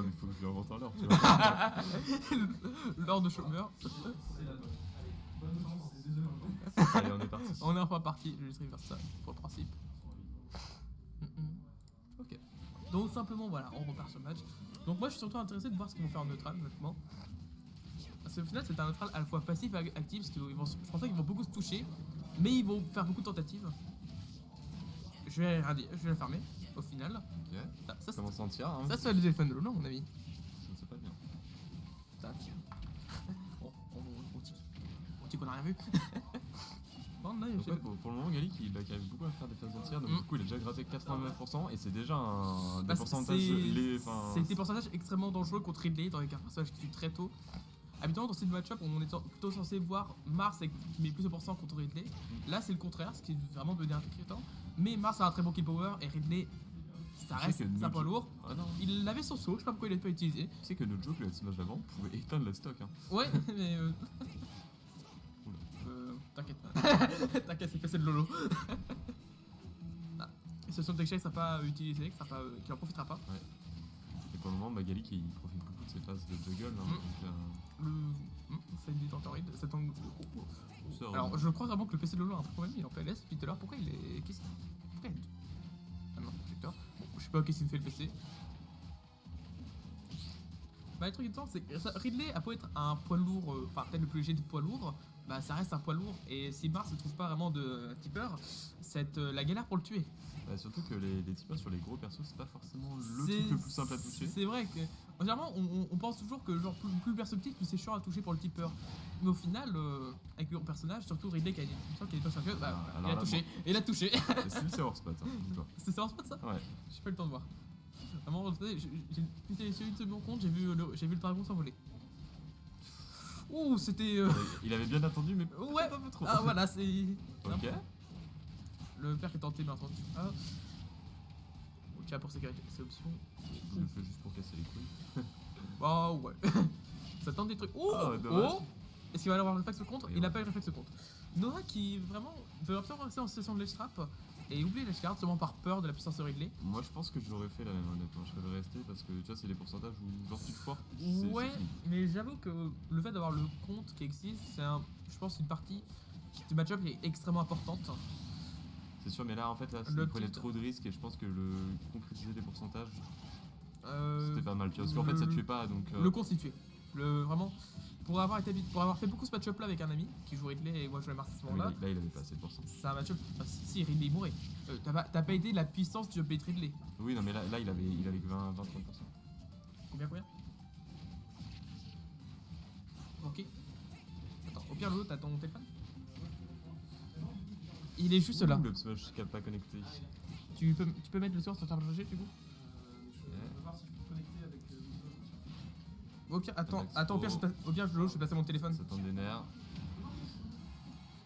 mais faut que je lui invente un leurre, tu vois. L'or de chômeur. Allez, on est parti. On est enfin parti, je vais juste faire ça pour le principe. Ok. Donc simplement voilà, on repart sur le match. Donc moi je suis surtout intéressé de voir ce qu'ils vont faire en neutral honnêtement. Parce qu'au final c'est un neutral à la fois passif et actif, parce qu'ils vont, je pense pas qu'ils vont beaucoup se toucher, mais ils vont faire beaucoup de tentatives. Je vais rien dire, je vais la fermer au final. Ok. Ça, Comment s'en tire, hein. ça c'est le téléphone de Lolo à mon avis. Je ne sais pas bien. Tac. Bon, on dit qu'on a rien vu. Non, non, Donc, ouais, pour le moment, Gallic il arrive beaucoup à faire des phases entières, donc du coup il a déjà gratté 89% et c'est déjà des pourcentages. C'est des pourcentages extrêmement dangereux contre Ridley dans les cartes personnages qui tuent très tôt. Habituellement dans ce match-up on est plutôt censé voir Mars qui met plus de pourcents contre Ridley. Là c'est le contraire, ce qui est vraiment devenu inquiétant. Mais Mars a un très bon kill power et Ridley ça reste un poids lourd. Ah non. Il avait son saut, je sais pas pourquoi il l'a pas utilisé. Tu sais que notre joke, le smash d'avant, pouvait éteindre la stock. Hein. Ouais, mais t'inquiète pas. T'inquiète, c'est passé de Lolo. Ah. Et ce son de ne sera pas utilisé, qu'il en profitera pas. Ouais. Et pour le moment, Gallic il profite beaucoup de ses phases de juggle. Hein, C'est du tentoride. Alors, je crois vraiment que le PC de Lolo a un problème, il est en PLS depuis tout à l'heure. Pourquoi il est. Pourquoi il est. Ah non, projecteur. Bon, je sais pas qu'est-ce qu'il me fait le PC. Bah, le truc étant, c'est que Ridley a beau être un poids lourd, enfin peut-être le plus léger des poids lourds, bah ça reste un poids lourd. Et si Mars ne trouve pas vraiment de tipeur, c'est la galère pour le tuer. Bah, surtout que les tipeurs sur les gros persos, c'est pas forcément le truc le plus simple à toucher. C'est vrai que, généralement, on pense toujours que genre plus le perso petit, plus c'est chiant à toucher pour le tipeur. Mais au final, avec le personnage, surtout Ridley qui a des pas sur bah, il a touché. Il a touché. C'est le server spot, hein, dis-toi. C'est server spot ça? Ouais. J'ai pas eu le temps de voir. Vraiment, j'ai une seconde compte, j'ai vu le dragon s'envoler. Ouh, c'était. Il avait bien attendu, mais ouais, un peu trop. Ah voilà, c'est. Ok. Le père qui est tenté, bien entendu. Ah. Ok, pour sécurité, c'est option. Je le fais juste pour casser les couilles. Oh ouais. Ça tente des trucs. Oh, Est-ce qu'il va avoir le réflexe contre? Il n'a pas eu le réflexe contre. Noah qui vraiment veut absolument rester en situation de ledge trap et oublier l'edge guard seulement par peur de la puissance de Ridley. Moi je pense que je l'aurais fait la même honnêtement, je serais resté parce que tu vois c'est les pourcentages où genre tu te foires. Ouais, mais j'avoue que le fait d'avoir le compte qui existe, c'est je pense une partie du match-up qui est extrêmement importante. C'est sûr, mais là en fait là, il prenait trop de risques et je pense que le concrétiser des pourcentages c'était pas mal, tu vois, parce qu'en fait ça tuait pas donc. Le constituer. Vraiment. Pour avoir fait beaucoup ce match-up là avec un ami qui joue Ridley et moi je jouais Mars à ce moment-là. Là il avait pas assez de pourcents. C'est un match-up. Enfin, si Ridley il mourait. T'as pas aidé la puissance du update Ridley. Oui, non, mais là il avait que 20-30%. Combien Ok. Attends, au pire, Lolo, t'as ton téléphone? Il est juste là. Le Smash cap pas connecté. Tu peux mettre le sort sur charger du coup? Je vais voir si je peux connecter avec. Au pire, attends, au pire, Lolo, je vais placer mon téléphone. Ça tente des nerfs.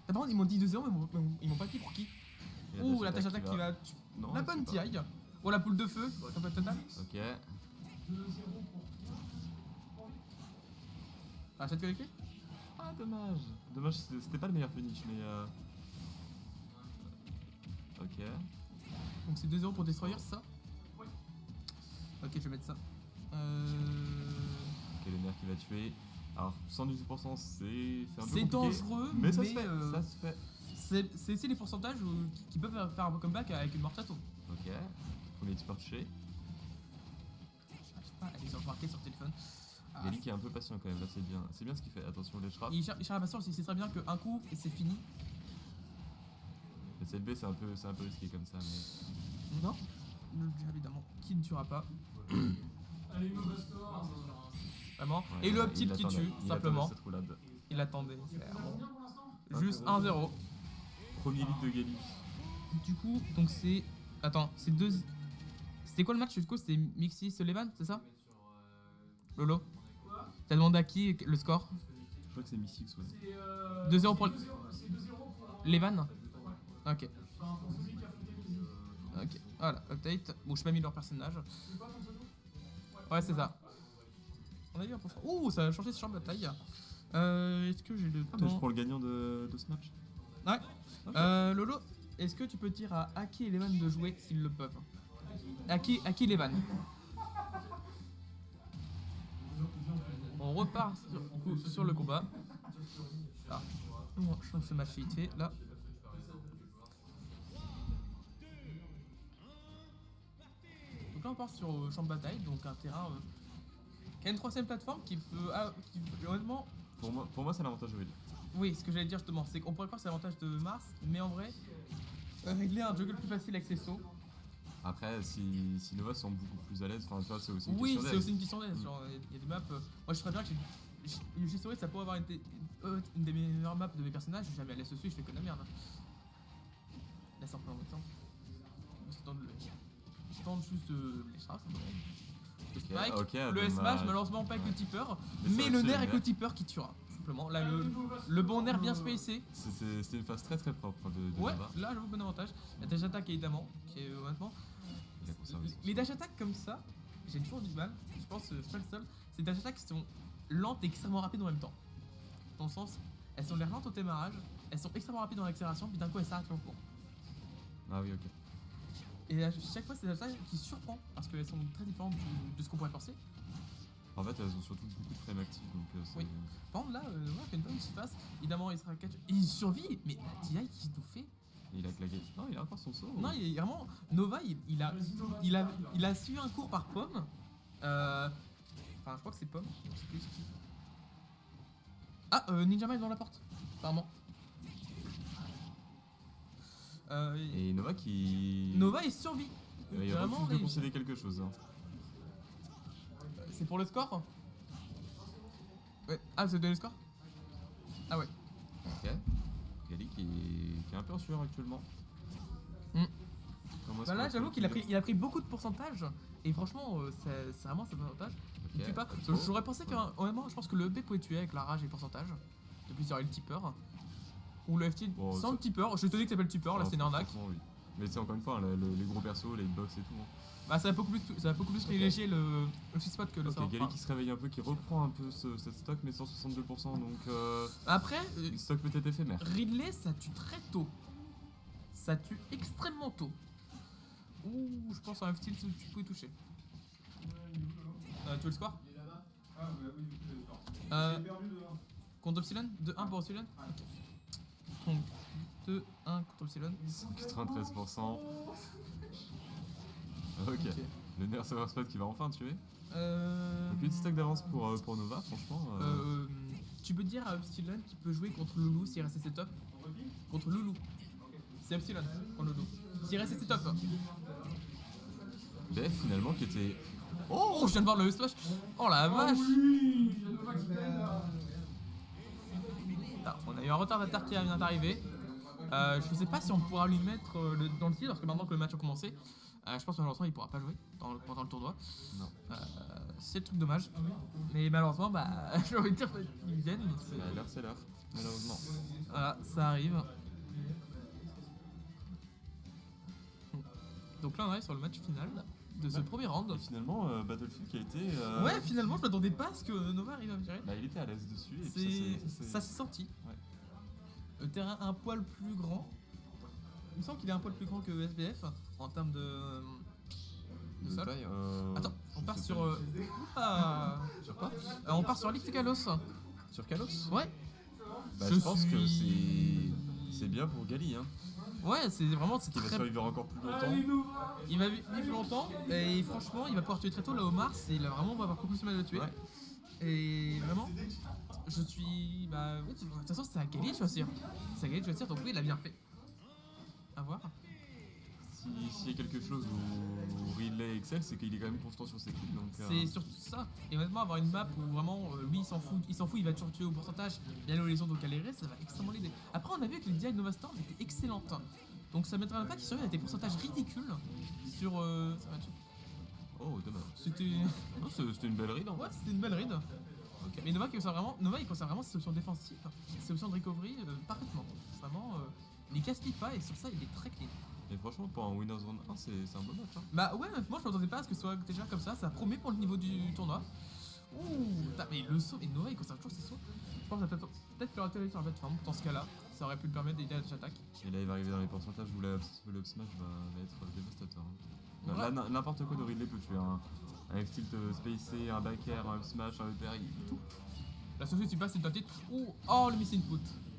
Ah, par contre, ils m'ont dit 2-0, mais ils m'ont pas dit pour qui. Ouh, la tâche attaque qui va. Non, la bonne TI. Oh, la poule de feu, temple total. Ok. 2-0 pour. Ah, ça te connecté? Ah, dommage. Dommage, c'était pas le meilleur finish, mais ok. Donc c'est 2-0 pour Destroyer, c'est ça? Ouais. Ok, je vais mettre ça. Ok, le nerf qui va tuer. Alors, 118%, c'est un peu C'est compliqué, dangereux, mais ça se fait. Ça se fait. C'est aussi les pourcentages qui peuvent faire un comeback avec une mort château. Ok. Premier tipeur touché. J'arrive pas à les remarquer sur le téléphone. Gallic est un peu patient quand même, là c'est bien. C'est bien ce qu'il fait. Attention, les trappes. Il cherche la patience, il sait très bien qu'un coup et c'est fini. Le CLB c'est un peu risqué comme ça, mais. Non, évidemment, qui ne tuera pas. Allez, mauvais score. Vraiment. Ouais, Et le up tilt qui tue, simplement. Il attendait. Combien pour l'instant? Juste 1-0. Premier lead de Gallic. Du coup, donc c'est. Attends, c'est deux. C'était quoi le match du coup? C'était Mixi Sullivan, c'est ça? Lolo? T'as demandé à qui le score? Je crois que c'est Missix, ouais. C'est 2-0 pour C'est 2-0 pour. Levan? Ok. Enfin, pour celui qui a affronté Missy. Ok. Voilà, update. Bon, je pas mis leur personnage. C'est pas ton pseudo? Ouais, c'est ça. On a eu un peu. Ouh, ça a changé ce champ de bataille. Est-ce que j'ai le Ah, mais je temps? prends le gagnant de ce match. Ouais. Ok. Lolo, est-ce que tu peux dire à Aki et Levan de jouer s'ils le peuvent? Aki et Levan. repart sur le combat. Ah. Bon, je fais match vite fait, là. Donc là on part sur champ de bataille, donc un terrain qui a une troisième plateforme qui peut, honnêtement... Pour moi c'est l'avantage de Ridley. Oui, ce que j'allais dire justement, c'est qu'on pourrait croire que c'est l'avantage de Mars, mais en vrai, Ridley a un juggle plus facile avec ses sauts. Après, si Nova sont beaucoup plus à l'aise, enfin tu vois, c'est aussi une Oui, question c'est d'aise. aussi une question d'aise. Genre, il y a des maps. Moi, je serais bien que j'ai sauvé, ça pourrait avoir une des meilleures maps de mes personnages. Je suis jamais à l'aise dessus, je fais que de la merde. Là, c'est un peu en même temps. Je tente juste les straps, le spike, Ok, le dommage. S-Smash, malheureusement pas avec le tipper, Mais mais ça le aussi, nerf le avec nerf. le tipper qui tuera. Simplement, là, le bon nerf bien spacé. C'était une phase très très propre de Ouais, Nova. là, j'avoue, bon avantage. La dash attack évidemment, qui est honnêtement. Il a conservé son Les sort. dash attack comme ça, j'ai toujours du mal. Je pense que je suis pas le seul. C'est des dash attack qui sont lentes et extrêmement rapides en même temps. Dans le sens, elles sont l'air lentes au démarrage, elles sont extrêmement rapides dans l'accélération, puis d'un coup elles s'arrêtent lentement. Ah oui, ok. Et à chaque fois, c'est des dash attack qui surprend parce qu'elles sont très différentes de ce qu'on pourrait penser. En fait, elles ont surtout beaucoup de frames actifs, donc c'est... Oui. Par contre, là, ouais, fait une bonne passe. Évidemment, il sera catch. Il survit, mais la TI qui nous fait. Il a claqué. Non, il a encore son saut. Non, il est vraiment. Nova, il a su un cours par pomme. Enfin, je crois que c'est pomme. Je sais plus c'est qui. Ah, Ninja Man est dans la porte, apparemment. Et Nova qui... Nova est survie. Il Vraiment, refuse de réussi. concéder quelque chose. Hein. C'est pour le score. Ouais. Ah, c'est donné le score. Ah ouais. Ok. Gali qui est un peu en sueur actuellement. Mm. Comment est-ce Bah là, qu'on j'avoue peut qu'il a le pris beaucoup de pourcentage. Et franchement, c'est vraiment ça avantage. Ok. Tu pas. Oh. J'aurais pensé honnêtement, je pense que le B pouvait tuer avec la rage et le pourcentage. De plus, il y aurait le tipper. Ou le FT Bon, sans ça- le tipper. Je suis étonné que ça s'appelle tipper, là Ah, c'est une arnaque. franchement, oui. Mais c'est encore une fois, les gros persos, les hitbox et tout. Hein. Bah ça va beaucoup plus privilégier le sweet spot que le Ok, savoir. Gali qui se réveille un peu, qui reprend un peu cette stock, mais 162%, donc Après, stock peut-être éphémère. Ridley ça tue très tôt. Ça tue extrêmement tôt. Ouh, je pense en FT tu peux y toucher. Tu veux le score Ah, bah oui, du coup, euh, j'ai perdu de 1. Contre Epsilon 2-1 pour Epsilon. Ok. Donc 2-1 contre Epsilon. 193%. Ok. Le nerf server spot qui va enfin tuer. Donc 8 stacks d'avance pour Nova, franchement. Tu peux dire à Epsilon qu'il peut jouer contre Loulou s'il reste assez top. Contre Loulou. C'est Epsilon contre Loulou. S'il reste assez top. BF finalement qui était. Oh, je viens de voir le splash. Oh la vache. Oui, il y a Nova qui gagne. Ah, on a eu un retardataire qui vient d'arriver. Je sais pas si on pourra lui mettre dans le tir parce que maintenant que le match a commencé, je pense que malheureusement il pourra pas jouer pendant le tournoi. Non. C'est le truc dommage. Mais malheureusement, bah, j'ai envie de dire qu'ils viennent. mais c'est- L'heure c'est l'heure, malheureusement. Voilà, ça arrive. Donc là on arrive sur le match final de ce premier round. Et finalement, Battlefield qui a été. Ouais, finalement je m'attendais pas à ce que Nova arrive à me gérer. Bah, il était à l'aise dessus et puis Ça s'est senti. Ouais. Le terrain un poil plus grand. Il me semble qu'il est un poil plus grand que SBF en termes de sol. taille, Attends, on je part sais sur. pas. Oula. Sur quoi On part sur Licticalos. Sur Kalos. Ouais. Bah, Je je pense que suis- c'est bien pour Gali, hein. Ouais, c'est vraiment c'est Qui va très. survivre encore plus longtemps. Allez, Nova. Il va vivre plus longtemps et franchement il va pouvoir tuer très tôt là au Mars et il va vraiment avoir beaucoup plus mal de tuer. Ouais. Et vraiment, je suis. Bah, ouais, de toute façon, c'est à Gali de choisir. C'est à Gali de choisir, donc oui, il a bien fait. À voir. S'il y a quelque chose où Ridley excelle, c'est qu'il est quand même constant sur ses kills. Donc, C'est surtout ça. Et honnêtement, avoir une map où vraiment lui il s'en fout, il va toujours tuer au pourcentage, bien l'horizon donc à l'airer, ça va extrêmement l'aider. Après, on a vu que les DI de Nova Storm étaient excellentes. Donc ça m'étonnerait pas qu'il survive avec des pourcentages ridicules sur ce match. Oh, dommage. C'était. Non, c'était une belle read en Ouais, vrai. c'était une belle raid. Ok. Mais Nova, il conserve vraiment ses options défensives, ses options de recovery parfaitement. Vraiment, il casse-pique pas et sur ça, il est très clean. Et franchement, pour un Winners Round 1, c'est un bon match. Hein. Bah ouais, honnêtement, je m'attendais pas à ce que ce soit déjà comme ça promet pour le niveau du tournoi. Ouh, mais le saut, et Nova il conserve toujours ses sauts. Je pense que peut-être qu'il aurait pu aller sur la plateforme, dans ce cas-là, ça aurait pu le permettre d'aider à l'attaque. Et là, il va arriver dans les pourcentages où le up smash va être dévastateur. Hein. Ouais. Là, n'importe quoi de Ridley peut tuer un F-tilt spacé, un back air, un up smash, un EPR, tout. La seule chose qui passe, c'est de tenter. Oh, le missing put.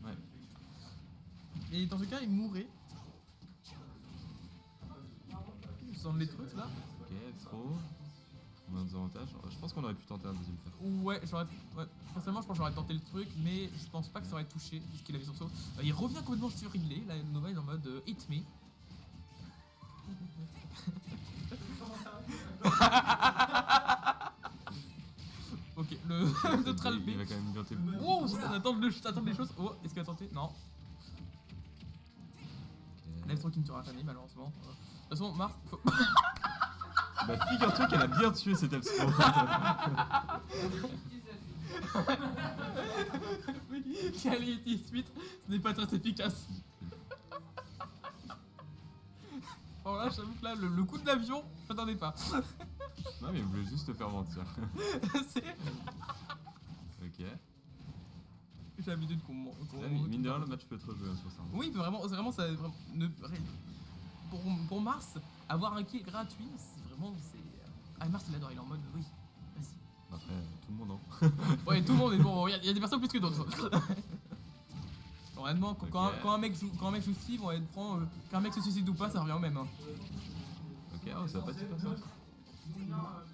Ouais. Et dans ce cas, il mourrait. Sans les trucs là. Ok, trop. On a un désavantage. Je pense qu'on aurait pu tenter un deuxième fer. Ouais, personnellement, je pense que j'aurais tenté le truc, mais je pense pas que ça aurait touché puisqu'il avait son saut. Il revient complètement sur Ridley. Là, Nova est en mode hit me. Ok, le neutral B. Il va quand même gâter. Oh, attendre les choses. Oh, est-ce qu'il a tenté? Non. L'Elstro qui ne sera jamais, malheureusement. De toute façon, Mars. Bah, figure-toi qu'elle a bien tué cet Elstro. Qualité suite, ce n'est pas très efficace. Bon, là, j'avoue que là, le coup de l'avion, je m'attendais pas. Non, mais il voulait juste te faire mentir. Ok. J'ai l'habitude qu'on. Là, mine de rien, le match peut être joué sur ça. Oui, vraiment, c'est vraiment ça. Pour Mars, avoir un kill gratuit, c'est vraiment. Ah, Mars, il adore, il est en mode oui, vas-y. Après, tout le monde, hein. Ouais, tout le monde est bon, il y a des personnes plus que d'autres. Honnêtement, quand un mec joue Steve, on va être franc, qu'un mec se suicide ou pas, ça revient au même. Hein. Ok, oh, ça va pas être super simple.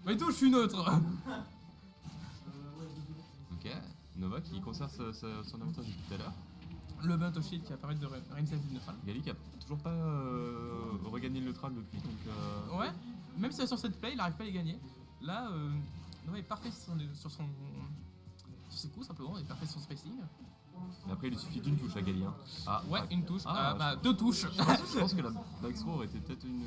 Mais tout, je suis neutre. Ok, Nova qui conserve son avantage depuis tout à l'heure. Le Bunt au shield qui va permettre de réinitialiser le neutral. Gali qui a toujours pas regagné le neutral depuis, donc. Ouais, même si sur cette play, il n'arrive pas à les gagner. Là, Nova est parfait sur ses coups, simplement, il est parfait sur son spacing. Mais après, il lui suffit d'une touche à Gali. Hein. Ah, Ouais, une touche, je deux touches. Je pense que la Backthrow aurait été peut-être une.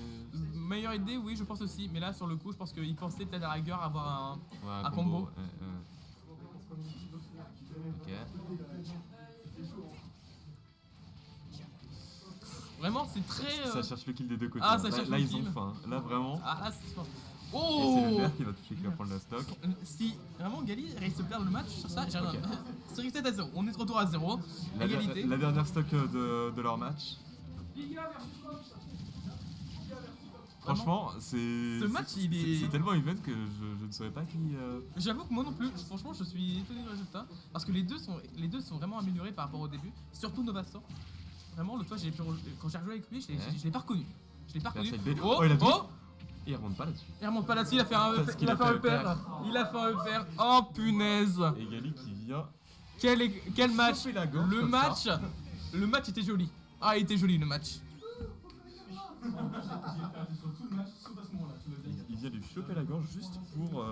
Meilleure idée, oui, je pense aussi. Mais là, sur le coup, je pense qu'il pensait peut-être à la rigueur avoir Ouais, un combo. Ok. Vraiment, c'est très. Ça cherche le kill des deux côtés. Ah, ça cherche là le ils kill. ont faim. Là, vraiment. Ah, là, c'est fort. Et c'est le Oh! vert qui va toucher, qui va prendre la stock. Si vraiment Gali réussit de perdre le match sur ça, j'ai rien. Ok. C'est resté à 0. On est de retour à 0. Égalité. La dernière stock de leur match. Franchement, Ce match, il est- c'est tellement even que je ne saurais pas qui. J'avoue que moi non plus, franchement, je suis étonné du résultat. Parce que les deux sont vraiment améliorés par rapport au début. Surtout Novastor. Vraiment, l'autre fois, quand j'ai rejoué avec lui, je l'ai pas reconnu. Je l'ai pas reconnu. Oh, il a tout. Oh! Et il remonte pas là-dessus. Il remonte pas là-dessus, il a fait un Parce qu'il il a a fait fait un un EPR. EPR. Il a fait un EPR. Oh punaise! Et Gali qui vient. Quel match! choper la gorge Le comme match! ça. Le match était joli. Ah, il était joli le match. J'ai perdu sur tout le match, sauf à ce moment-là, tu l'as dit. Il vient lui choper la gorge juste pour.